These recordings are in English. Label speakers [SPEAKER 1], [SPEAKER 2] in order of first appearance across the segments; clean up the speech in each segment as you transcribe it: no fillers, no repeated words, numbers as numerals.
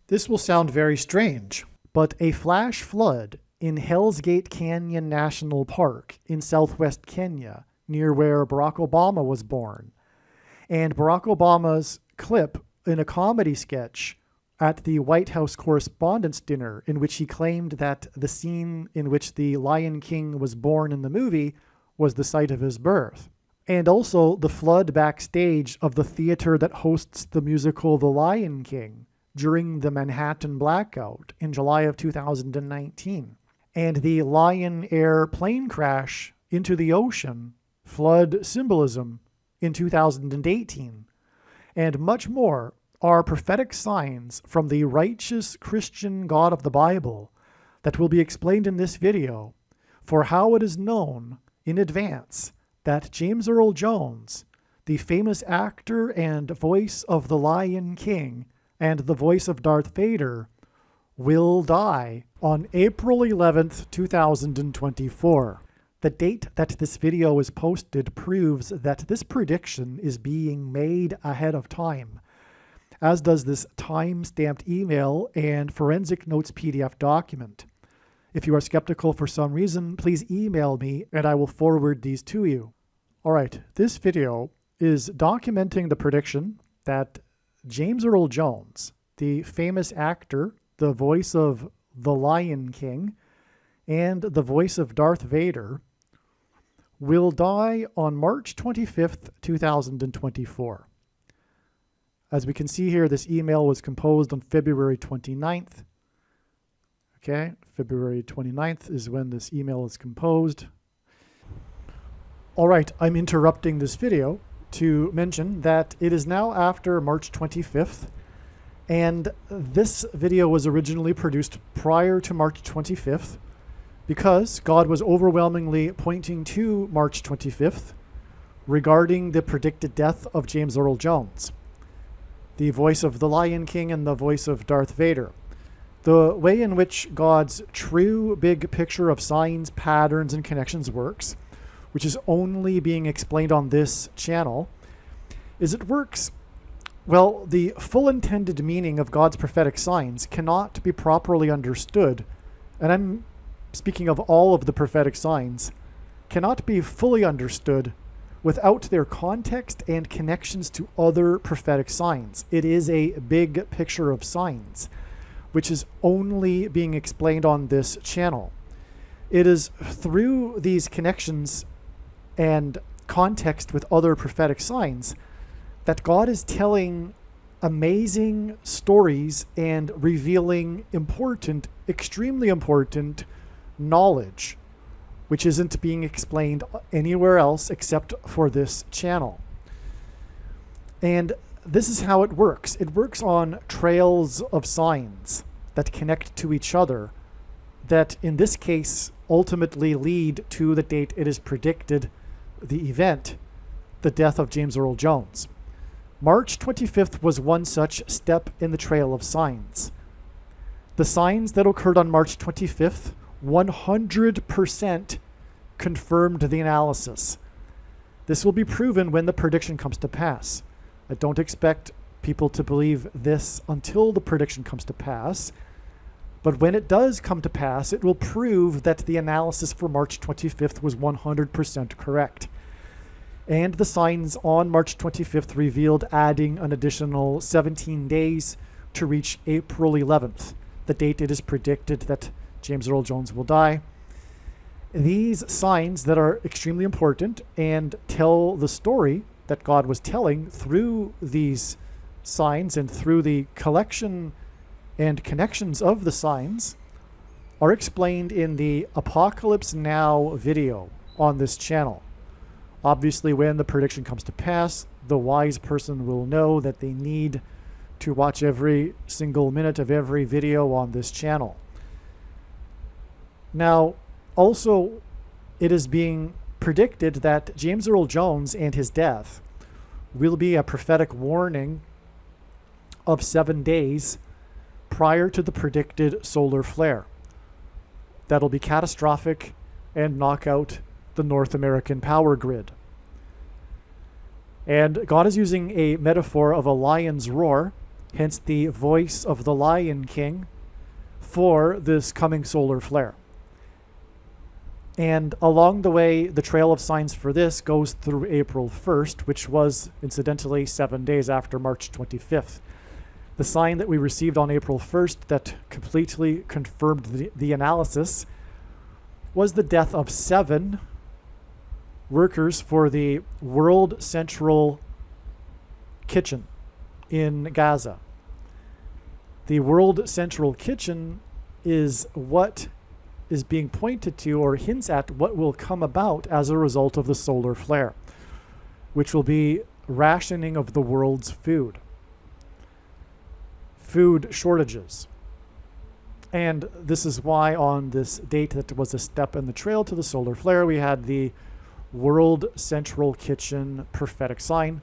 [SPEAKER 1] This will sound very strange, but a flash flood in Hell's Gate Canyon National Park in southwest Kenya, near where Barack Obama was born, and Barack Obama's clip in a comedy sketch at the White House Correspondents' Dinner, in which he claimed that the scene in which the Lion King was born in the movie was the site of his birth. And also the flood backstage of the theater that hosts the musical The Lion King during the Manhattan blackout in July of 2019. And the Lion Air plane crash into the ocean, flood symbolism in 2018. And much more are prophetic signs from the righteous Christian God of the Bible that will be explained in this video for how it is known in advance that James Earl Jones, the famous actor and voice of the Lion King and the voice of Darth Vader, will die on April 11th, 2024. The date that this video is posted proves that this prediction is being made ahead of time, as does this time-stamped email and forensic notes PDF document. If you are skeptical for some reason, please email me and I will forward these to you. All right, this video is documenting the prediction that James Earl Jones, the famous actor, the voice of the Lion King, and the voice of Darth Vader, will die on March 25th, 2024. As we can see here, this email was composed on February 29th. Okay, February 29th is when this email is composed. All right, I'm interrupting this video to mention that it is now after March 25th, and this video was originally produced prior to March 25th because God was overwhelmingly pointing to March 25th regarding the predicted death of James Earl Jones, the voice of the Lion King and the voice of Darth Vader. The way in which God's true big picture of signs, patterns, and connections works, which is only being explained on this channel, is it works, well, the full intended meaning of God's prophetic signs cannot be properly understood, and I'm speaking of all of the prophetic signs, cannot be fully understood without their context and connections to other prophetic signs. It is a big picture of signs, which is only being explained on this channel. It is through these connections and context with other prophetic signs that God is telling amazing stories and revealing important, extremely important knowledge, which isn't being explained anywhere else except for this channel. And this is how it works. It works on trails of signs that connect to each other, that in this case ultimately lead to the date it is predicted, the event, the death of James Earl Jones. March 25th was one such step in the trail of signs. The signs that occurred on March 25th 100% confirmed the analysis. This will be proven when the prediction comes to pass. I don't expect people to believe this until the prediction comes to pass, but when it does come to pass, it will prove that the analysis for March 25th was 100% correct. And the signs on March 25th revealed adding an additional 17 days to reach April 11th, the date it is predicted that James Earl Jones will die. These signs that are extremely important and tell the story that God was telling through these signs and through the collection and connections of the signs are explained in the Apocalypse Now video on this channel. Obviously, when the prediction comes to pass, the wise person will know that they need to watch every single minute of every video on this channel. Now, also, it is being predicted that James Earl Jones and his death will be a prophetic warning of 7 days prior to the predicted solar flare. That'll be catastrophic and knock out the North American power grid. And God is using a metaphor of a lion's roar hence the voice of the Lion King for this coming solar flare. And along the way, the trail of signs for this goes through April 1st, which was, incidentally, 7 days after March 25th. The sign that we received on April 1st that completely confirmed the analysis was the death of 7 workers for the World Central Kitchen in Gaza. The World Central Kitchen is what is being pointed to or hints at what will come about as a result of the solar flare, which will be rationing of the world's food shortages. And this is why on this date that was a step in the trail to the solar flare, we had the World Central Kitchen prophetic sign,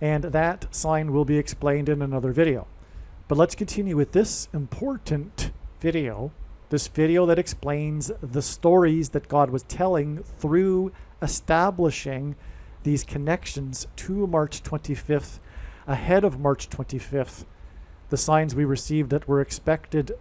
[SPEAKER 1] and that sign will be explained in another video. But let's continue with this important video, this video that explains the stories that God was telling through establishing these connections to March 25th, ahead of March 25th. The signs we received that were expected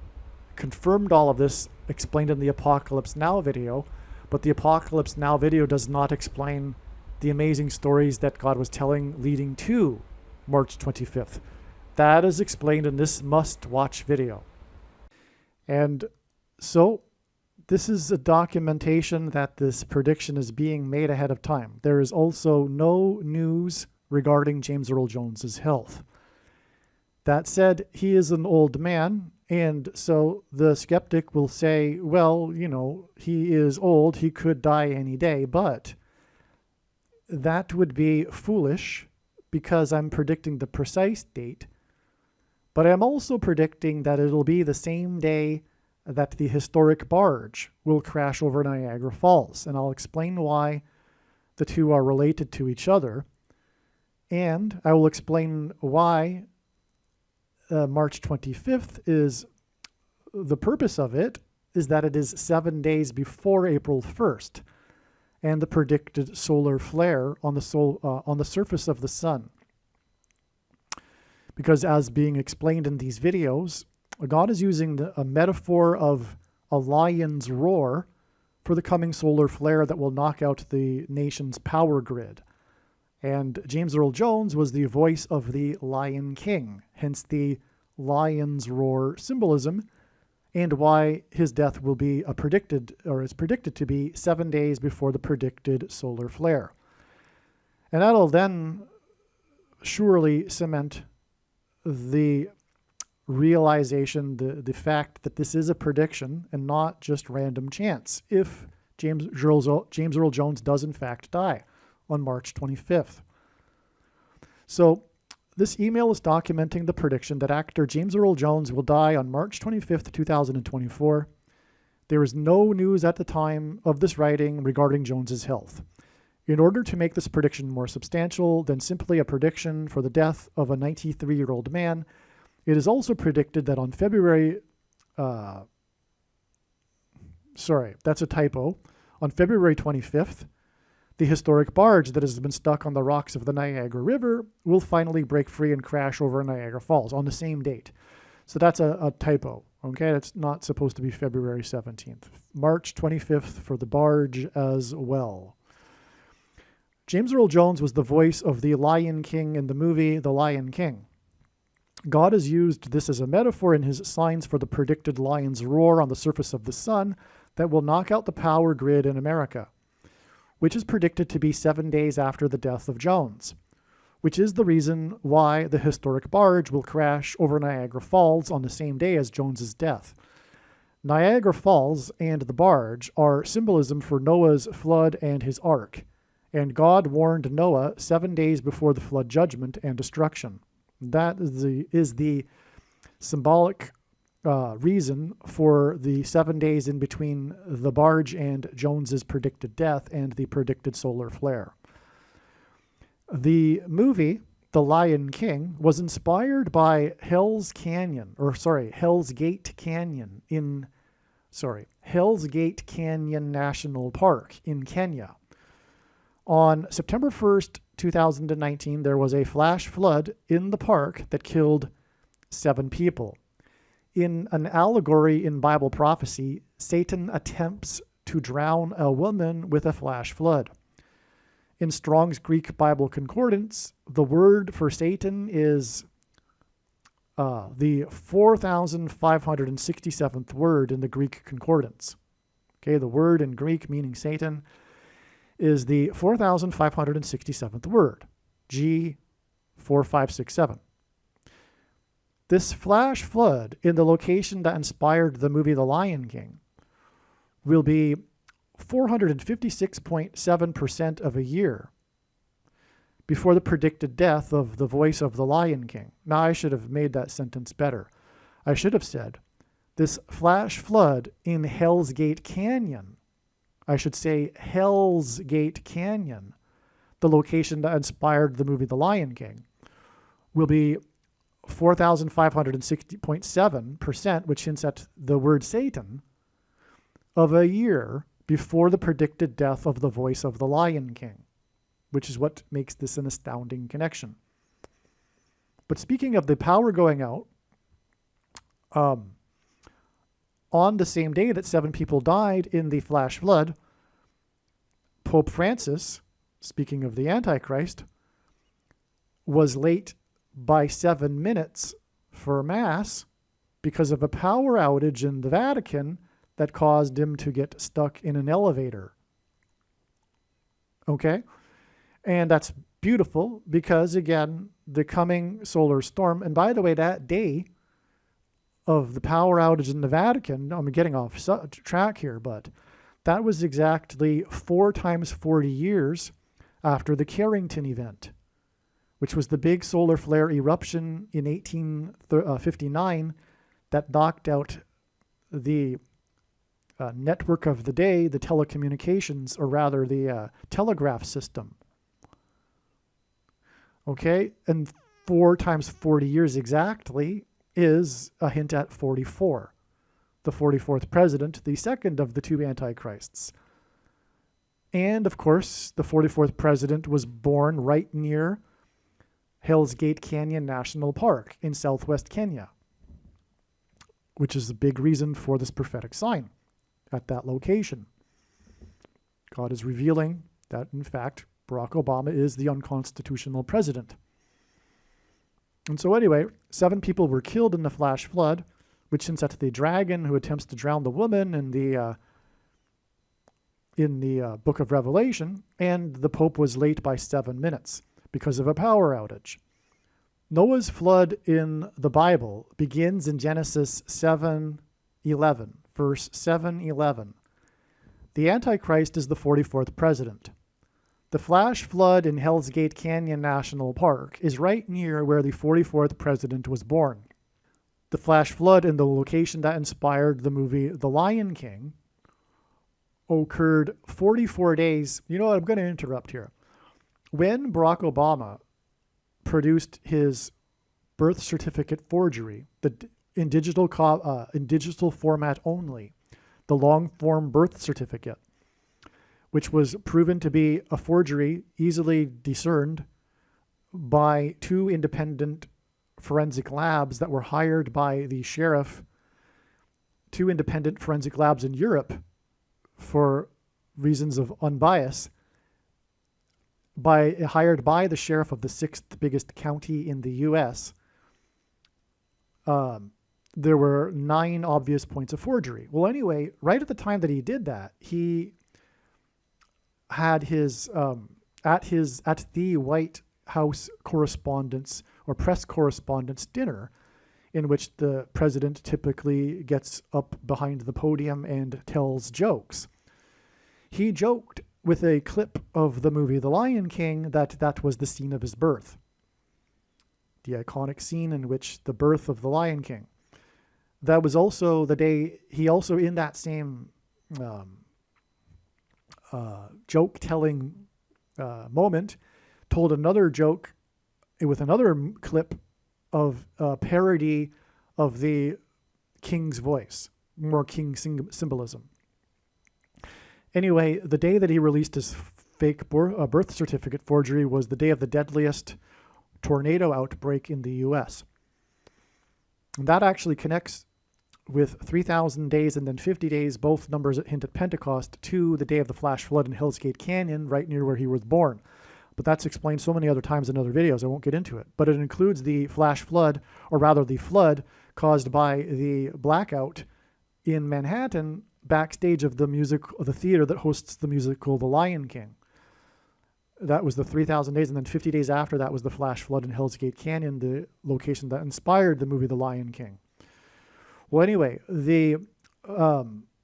[SPEAKER 1] confirmed all of this, explained in the Apocalypse Now video, but the Apocalypse Now video does not explain the amazing stories that God was telling leading to March 25th. That is explained in this must-watch video. And so this is a documentation that this prediction is being made ahead of time. There is also no news regarding James Earl Jones's health. That said, he is an old man, and so the skeptic will say, well, you know, he is old, he could die any day, but that would be foolish because I'm predicting the precise date, but I'm also predicting that it'll be the same day that the historic barge will crash over Niagara Falls, and I'll explain why the two are related to each other, and I will explain why March 25th is, the purpose of it is that it is 7 days before April 1st and the predicted solar flare on the surface of the sun. Because as being explained in these videos, God is using a metaphor of a lion's roar for the coming solar flare that will knock out the nation's power grid. And James Earl Jones was the voice of the Lion King, hence the lion's roar symbolism, and why his death will be is predicted to be 7 days before the predicted solar flare. And that'll then surely cement the realization, the fact that this is a prediction and not just random chance if James Earl Jones does in fact die on March 25th. So this email is documenting the prediction that actor James Earl Jones will die on March 25th, 2024. There is no news at the time of this writing regarding Jones's health. In order to make this prediction more substantial than simply a prediction for the death of a 93-year-old man, it is also predicted that on that's a typo. On February 25th, the historic barge that has been stuck on the rocks of the Niagara River will finally break free and crash over Niagara Falls on the same date. So that's a typo, okay? That's not supposed to be February 17th. March 25th for the barge as well. James Earl Jones was the voice of the Lion King in the movie The Lion King. God has used this as a metaphor in his signs for the predicted lion's roar on the surface of the sun that will knock out the power grid in America, which is predicted to be 7 days after the death of Jones, which is the reason why the historic barge will crash over Niagara Falls on the same day as Jones's death. Niagara Falls and the barge are symbolism for Noah's flood and his ark, and God warned Noah 7 days before the flood judgment and destruction. That is the symbolic reason for the 7 days in between the barge and Jones's predicted death and the predicted solar flare. The movie, The Lion King, was inspired by Hell's Gate Canyon National Park in Kenya. On September 1st, 2019, there was a flash flood in the park that killed 7 people. In an allegory in Bible prophecy, Satan attempts to drown a woman with a flash flood. In Strong's Greek Bible Concordance, the word for Satan is the 4,567th word in the Greek Concordance. Okay, the word in Greek meaning Satan is the 4,567th word, G4567. This flash flood in the location that inspired the movie The Lion King will be 456.7% of a year before the predicted death of the voice of the Lion King. Now, I should have made that sentence better. I should have said, this flash flood in Hell's Gate Canyon, I should say Hell's Gate Canyon, the location that inspired the movie The Lion King, will be 4,560.7%, which hints at the word Satan, of a year before the predicted death of the voice of the Lion King, which is what makes this an astounding connection. But speaking of the power going out, on the same day that 7 people died in the flash flood, Pope Francis, speaking of the Antichrist, was late by 7 minutes for Mass because of a power outage in the Vatican that caused him to get stuck in an elevator. Okay? And that's beautiful because, again, the coming solar storm, and by the way, that day of the power outage in the Vatican, I'm getting off track here, but that was exactly 4 times 40 years after the Carrington event, which was the big solar flare eruption in 1859 that knocked out the network of the day, the telecommunications, or rather the telegraph system. Okay, and 4 times 40 years exactly is a hint at 44, the 44th president, the second of the 2 antichrists. And of course, the 44th president was born right near Hell's Gate Canyon National Park in southwest Kenya, which is the big reason for this prophetic sign at that location. God is revealing that, in fact, Barack Obama is the unconstitutional president. And so anyway, 7 people were killed in the flash flood, which hints at the dragon who attempts to drown the woman in the book of Revelation, and the Pope was late by 7 minutes because of a power outage. Noah's flood in the Bible begins in Genesis 7:11, verse 7:11. The Antichrist is the 44th president. The flash flood in Hell's Gate Canyon National Park is right near where the 44th president was born. The flash flood in the location that inspired the movie The Lion King occurred 44 days. You know what? I'm going to interrupt here. When Barack Obama produced his birth certificate forgery, in digital format only, the long-form birth certificate, which was proven to be a forgery easily discerned by 2 independent forensic labs that were hired by the sheriff, 2 independent forensic labs in Europe for reasons of unbias, hired by the sheriff of the 6th biggest county in the U.S. There were 9 obvious points of forgery. Well, anyway, right at the time that he did that, he had his at the White House correspondence or press correspondence dinner, in which the president typically gets up behind the podium and tells jokes. He joked with a clip of the movie The Lion King that was the scene of his birth, the iconic scene in which the birth of the Lion King. That was also the day he also, in that same joke-telling moment, told another joke with another clip of a parody of the king's voice, more king symbolism. Anyway, the day that he released his fake birth certificate forgery was the day of the deadliest tornado outbreak in the U.S. And that actually connects with 3,000 days and then 50 days, both numbers that hint at Pentecost, to the day of the flash flood in Hell's Gate Canyon, right near where he was born. But that's explained so many other times in other videos, I won't get into it. But it includes the flash flood, or rather the flood caused by the blackout in Manhattan, backstage of the theater that hosts the musical The Lion King. That was the 3,000 days, and then 50 days after that was the flash flood in Hell's Gate Canyon, the location that inspired the movie The Lion King. Well, anyway, the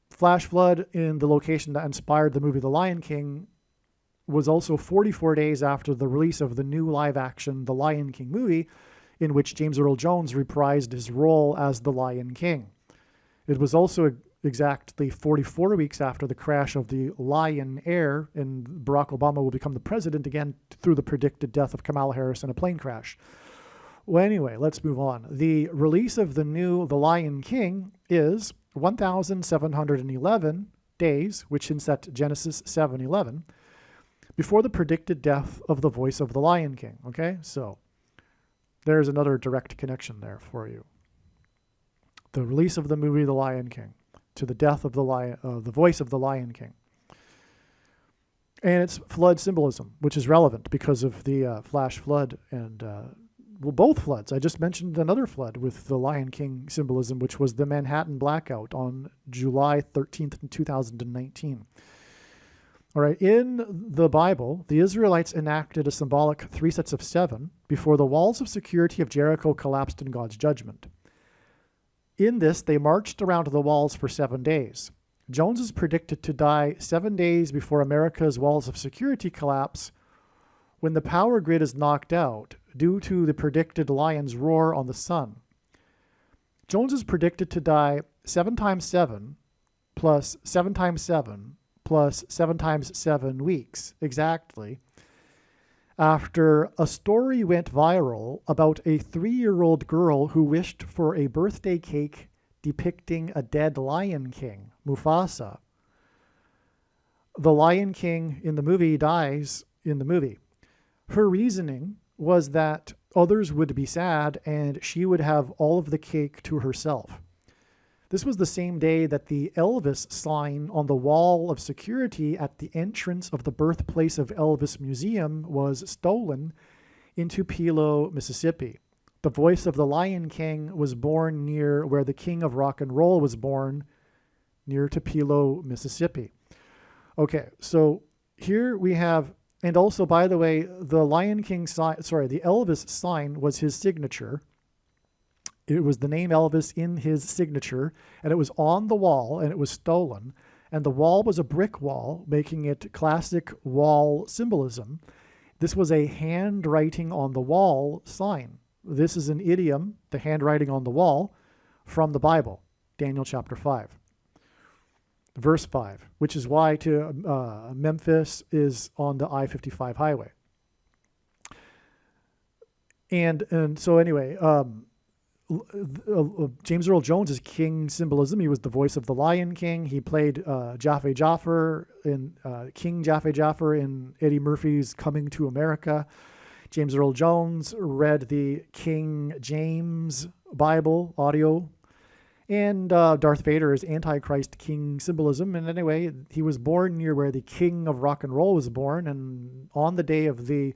[SPEAKER 1] flash flood in the location that inspired the movie The Lion King was also 44 days after the release of the new live-action The Lion King movie, in which James Earl Jones reprised his role as the Lion King. It was also exactly 44 weeks after the crash of the Lion Air, and Barack Obama will become the president again through the predicted death of Kamala Harris in a plane crash. Well, anyway, let's move on. The release of the new The Lion King is 1,711 days, which hints at Genesis 7:11, before the predicted death of the voice of the Lion King. Okay, so there's another direct connection there for you. The release of the movie The Lion King to the death of the voice of the Lion King. And it's flood symbolism, which is relevant because of the flash flood and both floods. I just mentioned another flood with the Lion King symbolism, which was the Manhattan blackout on July 13th, 2019. All right, in the Bible, the Israelites enacted a symbolic 3 sets of 7 before the walls of security of Jericho collapsed in God's judgment. In this, they marched around the walls for 7 days. Jones is predicted to die 7 days before America's walls of security collapse, when the power grid is knocked out due to the predicted lion's roar on the sun. Jones is predicted to die 7 times 7 plus 7 times 7 plus 7 times 7 weeks, exactly, after a story went viral about a 3-year-old girl who wished for a birthday cake depicting a dead Lion King, Mufasa. The Lion King in the movie dies in the movie. Her reasoning was that others would be sad and she would have all of the cake to herself. This was the same day that the Elvis sign on the wall of security at the entrance of the birthplace of Elvis Museum was stolen in Tupelo, Mississippi. The voice of the Lion King was born near where the King of Rock and Roll was born, near Tupelo, Mississippi. Okay, so here we have, and also, by the way, the Lion King sign, the Elvis sign was his signature. It was the name Elvis in his signature, and it was on the wall, and it was stolen. And the wall was a brick wall, making it classic wall symbolism. This was a handwriting on the wall sign. This is an idiom, the handwriting on the wall, from the Bible, Daniel chapter 5. Verse 5, which is why to Memphis is on the I-55 highway. And so anyway, James Earl Jones is king symbolism. He was the voice of the Lion King. He played Jaffe Joffer in King Jaffe Joffer in Eddie Murphy's Coming to America. James Earl Jones read the King James Bible audio. And Darth Vader is Antichrist king symbolism. And anyway, he was born near where the King of Rock and Roll was born. And on the day of the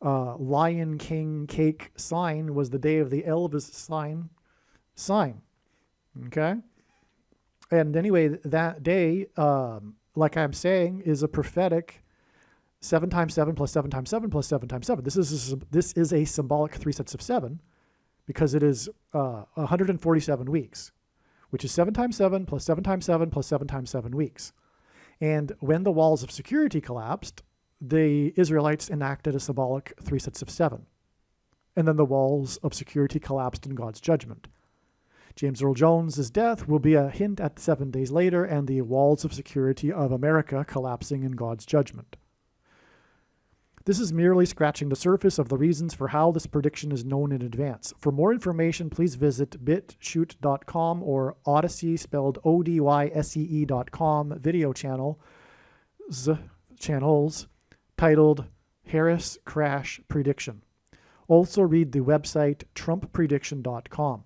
[SPEAKER 1] Lion King cake sign was the day of the Elvis sign. Okay? And anyway, that day, like I'm saying, is a prophetic 7 times 7 plus 7 times 7 plus 7 times 7. This is a symbolic 3 sets of 7. Because it is 147 weeks, which is 7 times 7 plus 7 times 7 plus 7 times 7 weeks. And when the walls of security collapsed, the Israelites enacted a symbolic 3 sets of 7. And then the walls of security collapsed in God's judgment. James Earl Jones' death will be a hint at 7 days later and the walls of security of America collapsing in God's judgment. This is merely scratching the surface of the reasons for how this prediction is known in advance. For more information, please visit bitchute.com or Odyssey, spelled ODYSEE.com, video channels titled Harris Crash Prediction. Also read the website trumpprediction.com.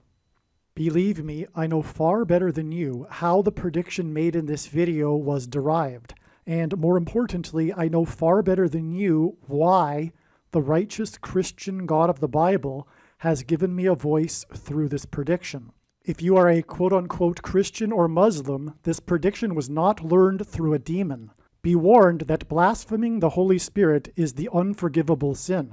[SPEAKER 1] Believe me, I know far better than you how the prediction made in this video was derived. And more importantly, I know far better than you why the righteous Christian God of the Bible has given me a voice through this prediction. If you are a quote-unquote Christian or Muslim, this prediction was not learned through a demon. Be warned that blaspheming the Holy Spirit is the unforgivable sin.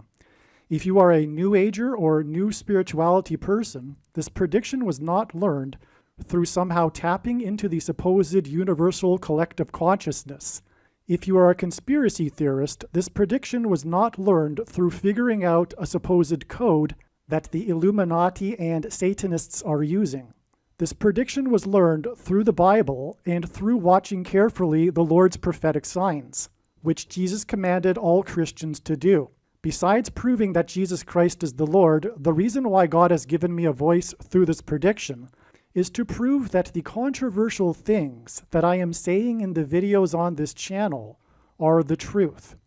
[SPEAKER 1] If you are a New Ager or New Spirituality person, this prediction was not learned through somehow tapping into the supposed universal collective consciousness. If you are a conspiracy theorist, this prediction was not learned through figuring out a supposed code that the Illuminati and Satanists are using. This prediction was learned through the Bible and through watching carefully the Lord's prophetic signs, which Jesus commanded all Christians to do. Besides proving that Jesus Christ is the Lord, the reason why God has given me a voice through this prediction is to prove that the controversial things that I am saying in the videos on this channel are the truth.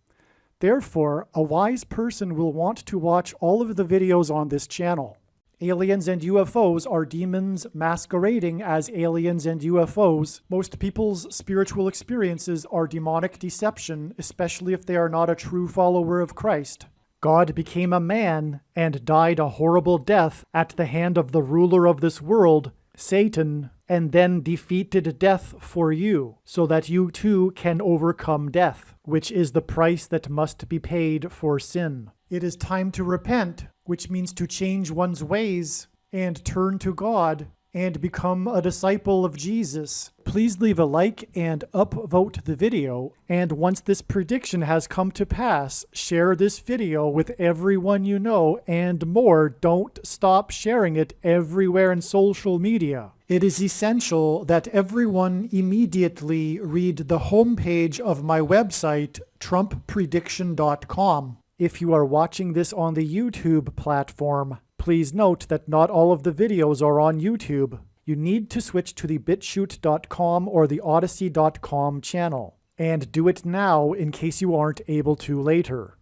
[SPEAKER 1] Therefore, a wise person will want to watch all of the videos on this channel. Aliens and UFOs are demons masquerading as aliens and UFOs. Most people's spiritual experiences are demonic deception, especially if they are not a true follower of Christ. God became a man and died a horrible death at the hand of the ruler of this world, Satan, and then defeated death for you, so that you too can overcome death, which is the price that must be paid for sin. It is time to repent, which means to change one's ways and turn to God and become a disciple of Jesus. Please leave a like and upvote the video, and once this prediction has come to pass, share this video with everyone you know, and more, don't stop sharing it everywhere in social media. It is essential that everyone immediately read the homepage of my website, TrumpPrediction.com. If you are watching this on the YouTube platform, please note that not all of the videos are on YouTube. You need to switch to the BitChute.com or the Odyssey.com channel. And do it now in case you aren't able to later.